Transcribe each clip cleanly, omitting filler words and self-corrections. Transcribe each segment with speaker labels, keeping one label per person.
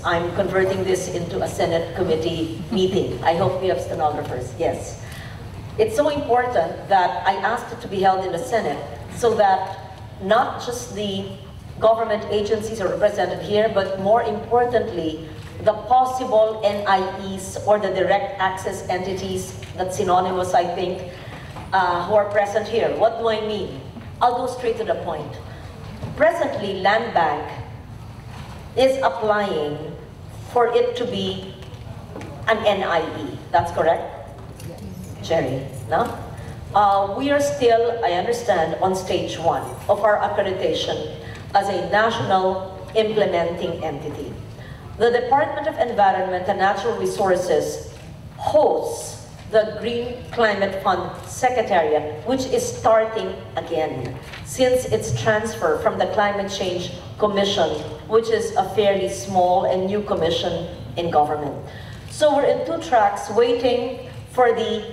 Speaker 1: I'm converting this into a Senate committee meeting. I hope we have stenographers, yes. It's so important that I asked it to be held in the Senate so that not just the government agencies are represented here, but more importantly, the possible NIEs or the direct access entities, that's synonymous, I think, who are present here. What do I mean? I'll go straight to the point. Presently, Land Bank is applying for it to be an NIE. That's correct? Yes. Jerry, no? We are still, I understand, on stage 1 of our accreditation as a national implementing entity. The Department of Environment and Natural Resources hosts the Green Climate Fund Secretariat, which is starting again since its transfer from the Climate Change Commission, which is a fairly small and new commission in government. So we're in 2 tracks waiting for the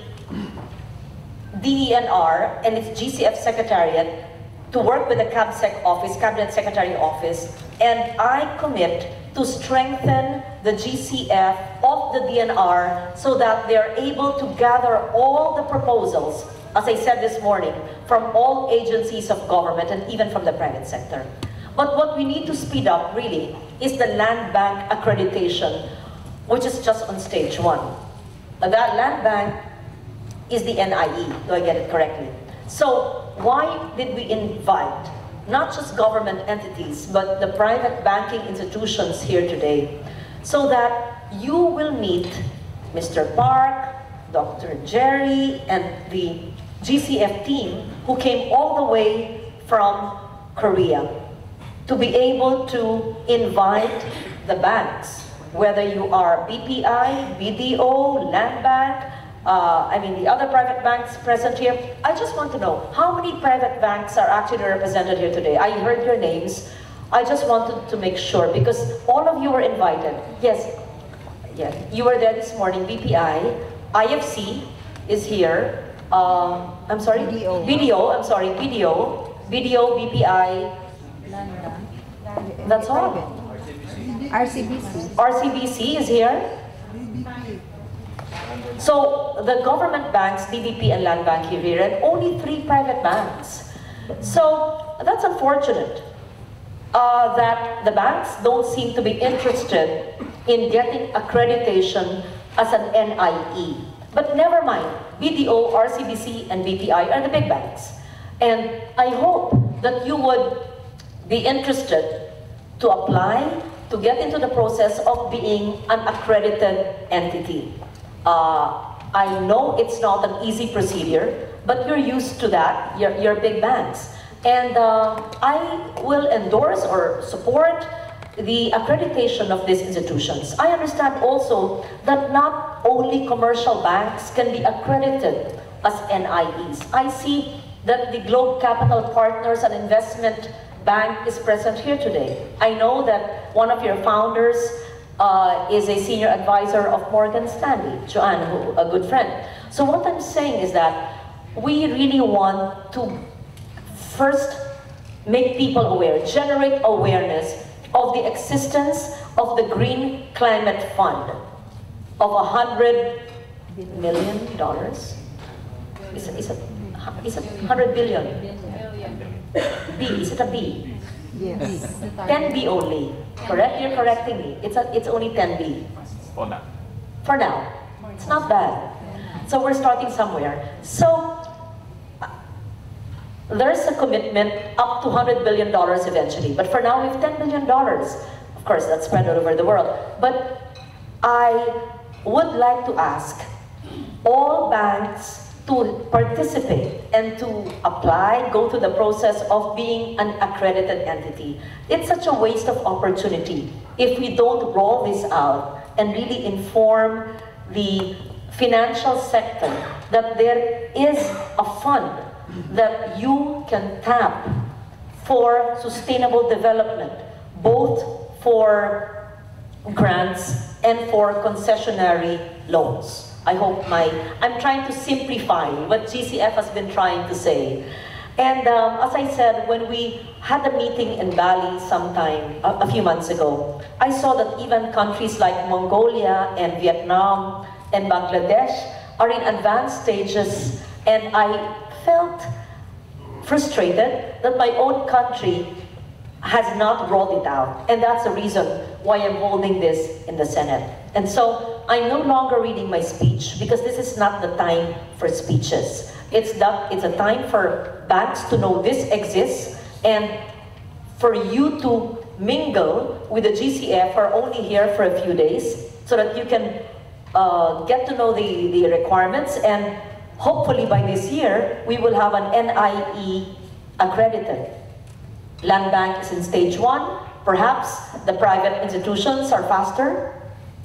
Speaker 1: DENR and its GCF Secretariat to work with the CABSEC office, Cabinet Secretary Office, and I commit to strengthen the GCF of the DNR so that they're able to gather all the proposals, as I said this morning, from all agencies of government and even from the private sector. But what we need to speed up really is the Land Bank accreditation, which is just on stage 1. That Land Bank is the NIE, do I get it correctly? So why did we invite not just government entities, but the private banking institutions here today, so that you will meet Mr. Park, Dr. Jerry, and the GCF team who came all the way from Korea to be able to invite the banks, whether you are BPI, BDO, Land Bank, the other private banks present here. I just want to know, how many private banks are actually represented here today? I heard your names. I just wanted to make sure, because all of you were invited. Yes, you were there this morning. BPI, IFC is here. I'm sorry? BDO, I'm sorry, BDO, BPI. That's all. RCBC is here. So the government banks, DBP and Land Bank here, and only 3 private banks. So that's unfortunate that the banks don't seem to be interested in getting accreditation as an NIE. But never mind, BDO, RCBC, and BPI are the big banks. And I hope that you would be interested to apply to get into the process of being an accredited entity. I know it's not an easy procedure, but you're used to that, you're big banks. And I will endorse or support the accreditation of these institutions. I understand also that not only commercial banks can be accredited as NIEs. I see that the Globe Capital Partners and Investment Bank is present here today. I know that one of your founders is a senior advisor of Morgan Stanley, Joanne, a good friend. So what I'm saying is that we really want to first make people aware, generate awareness of the existence of the Green Climate Fund of $100 million. Is it 100 billion? B, is it a B? Yes. 10B only, correct? You're correcting me. It's only 10B.
Speaker 2: For now.
Speaker 1: For now. It's not bad. So we're starting somewhere. So there's a commitment up to $100 billion eventually. But for now, we have $10 billion. Of course, that's spread all over the world. But I would like to ask all banks to participate and to apply, go through the process of being an accredited entity. It's such a waste of opportunity if we don't roll this out and really inform the financial sector that there is a fund that you can tap for sustainable development, both for grants and for concessionary loans. I hope I'm trying to simplify what GCF has been trying to say. And as I said, when we had a meeting in Bali sometime, a few months ago, I saw that even countries like Mongolia and Vietnam and Bangladesh are in advanced stages, and I felt frustrated that my own country has not rolled it out. And that's the reason why I'm holding this in the Senate. And so I'm no longer reading my speech, because this is not the time for speeches. It's a time for banks to know this exists, and for you to mingle with the GCF are only here for a few days, so that you can get to know the requirements, and hopefully by this year, we will have an NIE accredited. Land Bank is in stage 1. Perhaps the private institutions are faster.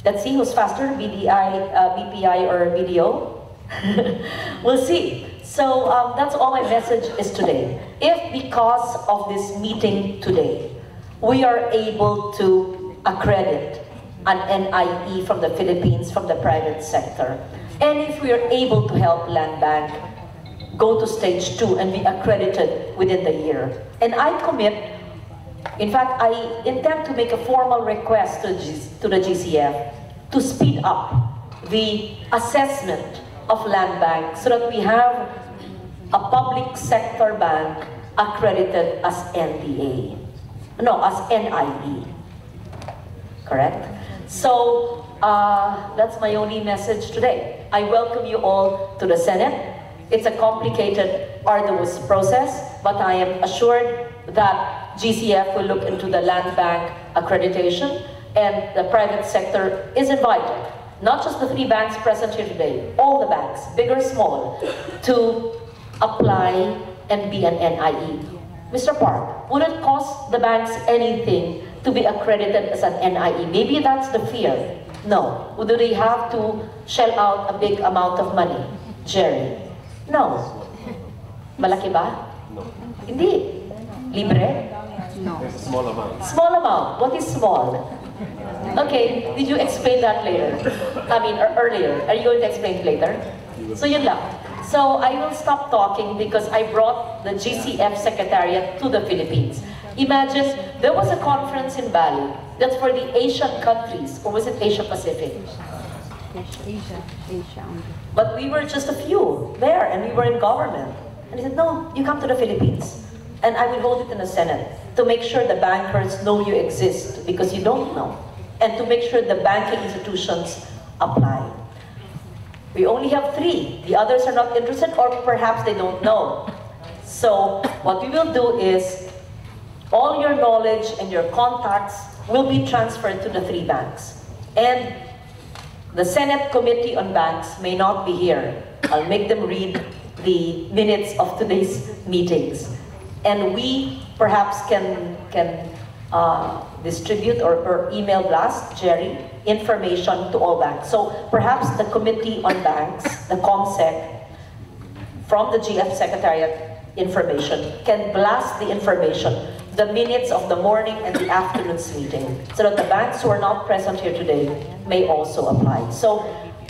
Speaker 1: Let's see who's faster, BPI or BDO. We'll see. So that's all my message is today. If because of this meeting today, we are able to accredit an NIE from the Philippines, from the private sector, and if we are able to help Land Bank go to stage 2 and be accredited within the year, and I commit, in fact, I intend to make a formal request to the GCF to speed up the assessment of Land Bank so that we have a public sector bank accredited as NDA. No, as NIE. Correct? So, that's my only message today. I welcome you all to the Senate. It's a complicated, arduous process, but I am assured that GCF will look into the Land Bank accreditation, and the private sector is invited, not just the 3 banks present here today, all the banks, big or small, to apply and be an NIE. Mr. Park, would it cost the banks anything to be accredited as an NIE? Maybe that's the fear. No. Do they have to shell out a big amount of money? Jerry? No. Malaki ba?
Speaker 2: No.
Speaker 1: Hindi. Libre?
Speaker 3: No.
Speaker 2: Small amount.
Speaker 1: Small amount. What is small? Okay, did you explain that later? I mean, earlier. Are you going to explain it later? So yun lang. So I will stop talking because I brought the GCF Secretariat to the Philippines. Imagine, there was a conference in Bali that's for the Asian countries, or was it Asia Pacific?
Speaker 3: Asia.
Speaker 1: But we were just a few there, and we were in government. And he said, no, you come to the Philippines. And I will hold it in the Senate to make sure the bankers know you exist, because you don't know. And to make sure the banking institutions apply. We only have 3. The others are not interested, or perhaps they don't know. So what we will do is, all your knowledge and your contacts will be transferred to the 3 banks. And the Senate Committee on Banks may not be here. I'll make them read the minutes of today's meetings. And we perhaps can distribute or email blast, Jerry, information to all banks. So perhaps the Committee on Banks, the COMSEC, from the GF Secretariat information, can blast the information, the minutes of the morning and the afternoon's meeting, so that the banks who are not present here today may also apply. So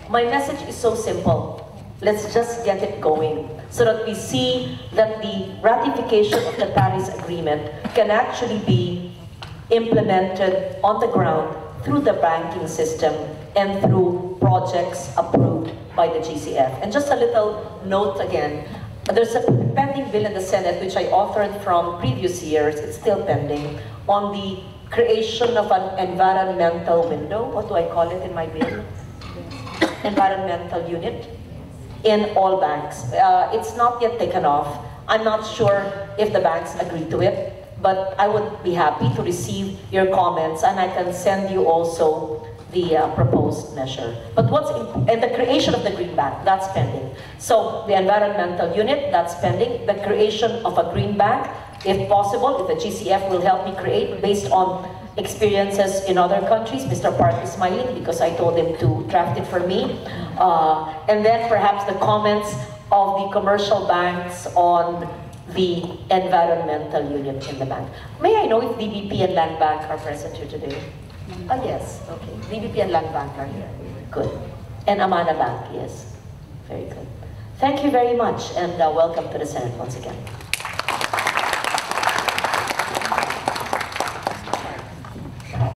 Speaker 1: my message is so simple. Let's just get it going so that we see that the ratification of the Paris Agreement can actually be implemented on the ground through the banking system and through projects approved by the GCF. And just a little note again, there's a pending bill in the Senate which I authored from previous years, it's still pending, on the creation of an environmental window. What do I call it in my bill? Environmental unit in all banks. It's not yet taken off. I'm not sure if the banks agree to it, but I would be happy to receive your comments, and I can send you also the proposed measure. But and the creation of the Green Bank, that's pending. So the environmental unit, that's pending. The creation of a Green Bank, if possible, if the GCF will help me create based on experiences in other countries. Mr. Park is smiling because I told him to draft it for me. And then perhaps the comments of the commercial banks on the environmental unit in the bank. May I know if DBP and Land Bank are present here today? Oh, yes, okay. DBP and Land Bank are here. Good. And Amana Bank, yes. Very good. Thank you very much, and welcome to the Senate once again.